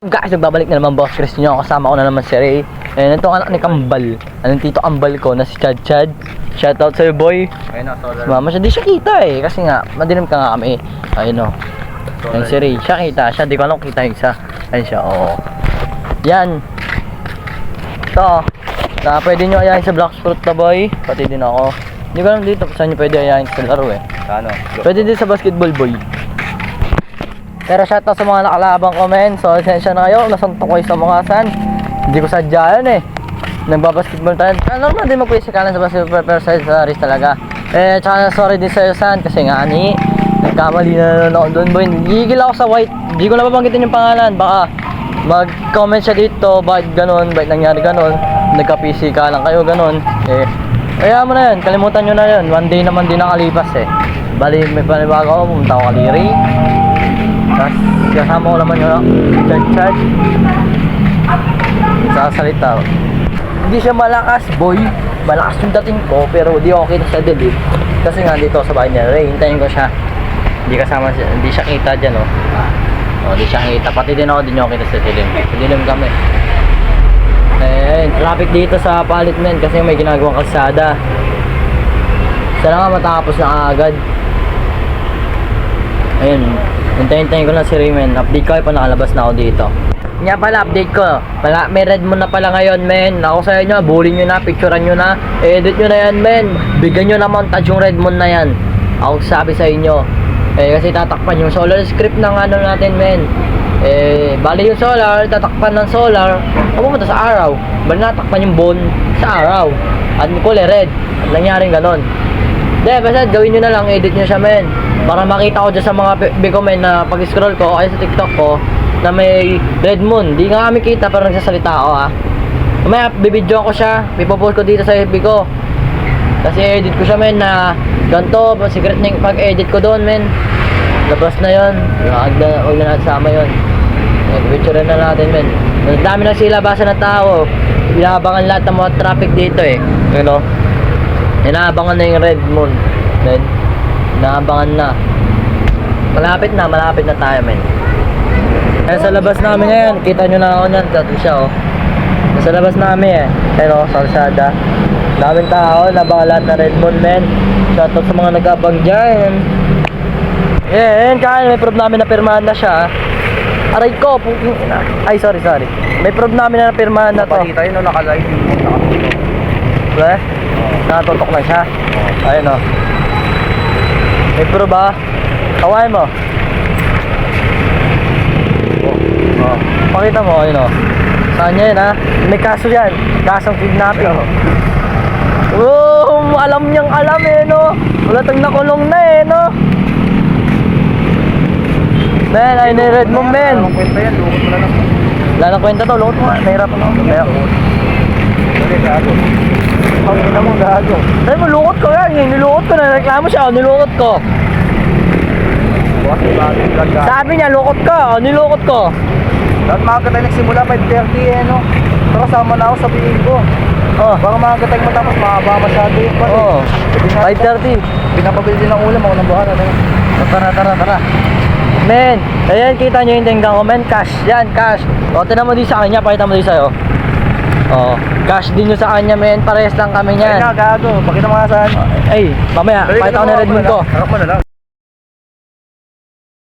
Guys, nagbabalik na naman Boss Chris nyo. Kasama ko na naman si Ray. And itong anak ni Kambal. Anong tito Kambal ko na si Chad Chad. Shoutout sa'yo boy. Ayun o, solar. Mama siya, di siya kita eh. Kasi nga, madilim ka nga kami. Ayun o. Ayun si Ray. Siya kita. Siya, di ko alam kita yung isa. Ayun siya, oo. Yan. Ito. Na pwede nyo ayahin sa Black Fruit na boy. Pati din ako. Hindi ko alam dito kung saan nyo pwede ayahin sa laro eh. Ano? Pwede din sa basketball boy. Pero shoutout sa mga nakalabang ko men. So esensya na kayo, nasuntok ko sa mga san. Hindi ko sadya yan eh. Nagbabasketball tayo. Normal din magpwisikalan sa basketball pero sa race talaga. Eh tsaka sorry din sa'yo san kasi nga ani nagkamali na ako doon boy. Gigil ako sa white. Hindi ko na babanggitin yung pangalan. Baka mag-comment siya dito, bakit ganun, bakit nangyari ganun. Nagka-pisikalan kayo ganun. Eh kaya mo na yun, kalimutan nyo na yun. One day naman din nakalipas eh. Bali may panibago ako, pumunta ako kaliri. Tapos kasama ko naman yun, Chad. Sasalita. Hindi siya malakas, boy. Malakas yung dating ko, pero di okay na sa dilim. Kasi nga dito sa bahay niya, Ray, hintayin ko siya. Hindi siya kita dyan, oh. Oh, di siya kita. Pati din ako, di nyo kita sa dilim. Sa dilim kami. Eh, traffic dito sa palit men kasi may ginagawang kalsada. Sana nga matapos na agad. Ayun. Hintayin ko lang si Rayman. Update ko pa nakalabas na ako dito. Nga pala, update ko. May red moon na pala ngayon, men. Ako sa inyo, bully nyo na, picturean nyo na. Edit nyo na yan, men. Bigyan nyo na montage yung red moon na yan. Ako sabi sa inyo. Eh, kasi tatakpan yung solar script ng ano natin, men. Eh, bali yung solar, tatakpan ng solar. Pumunta sa araw. Bali natakpan yung bone sa araw. At kulay red. At nangyaring ganon. Basta gawin nyo na lang, edit nyo siya, men. Para makita ko dyan sa mga comment na pag-scroll ko ay sa TikTok ko na may red moon. Di nga kami kita pero nagsasalita ako ha. May bibidyo ko siya, ipopost ko dito sa FB ko. Kasi edit ko siya men na ganito, secret na yung pag-edit ko doon men. Labas na yun, huwag na natin sama yun. Picture na natin men. Ang dami na silabasan ng tao. Inaabangan lahat ng mga traffic dito eh. You know? Inaabangan na yung red moon men. Inaabangan na. Malapit na tayo men. Kaya sa labas namin ngayon, kita nyo na ako nyan, dati siya oh. Sa labas namin eh, pero sa kalsada. Daming tao, nabangan lahat na red moon men. Shoutout sa mga nag-abang dyan. Yeah, kaya may proof namin na pirmahan na siya. Aray ko, ay sorry. May proof namin na pirmahan na to. Napalita yun, nakalive yung nakatutok. Diba? Nakatutok lang siya. Ayun oh. May proof ba? Kawain mo. Oh. Pakita mo, ayun oh. Saan niya yun ha? May kaso yan. Kasong kidnapping. Oh, alam niyang alam eh no. Wala tang nakulong na eh no. Men, ay na-red mo men. Anong kwenta yan? Lukot mo na lang. Wala nang kwenta to, lukot mo. Nahirapan ako. Kaya ako. Dali, gago. Ang ina mo gago. Sabi mo, lukot ko yan. Nilukot ko na. Reklamo siya. Nilukot ko. Sabi niya, lukot ko. Nilukot ko. Dapat maaga tayo nagsimula, 5:30 eh no. Pero kasama na ako, sabihin ko. Oh. Baka maaga tayo matapos, mahaba masyado yun pa. Oo. 5:30. Pinapabili din ng ulam, ako nang bahala na. Tara. Men, ayan kita nyo yung tinggang ko men. Cash. Yan, cash. O, tinan mo din sa kanya. Pakita mo din sa'yo. O, cash din nyo sa kanya men. Parehas lang kami Ay niyan. na, gago. Pakita mo nga saan. Ay, mamaya. Pakita ko na red moon ko. Harap mo na lang.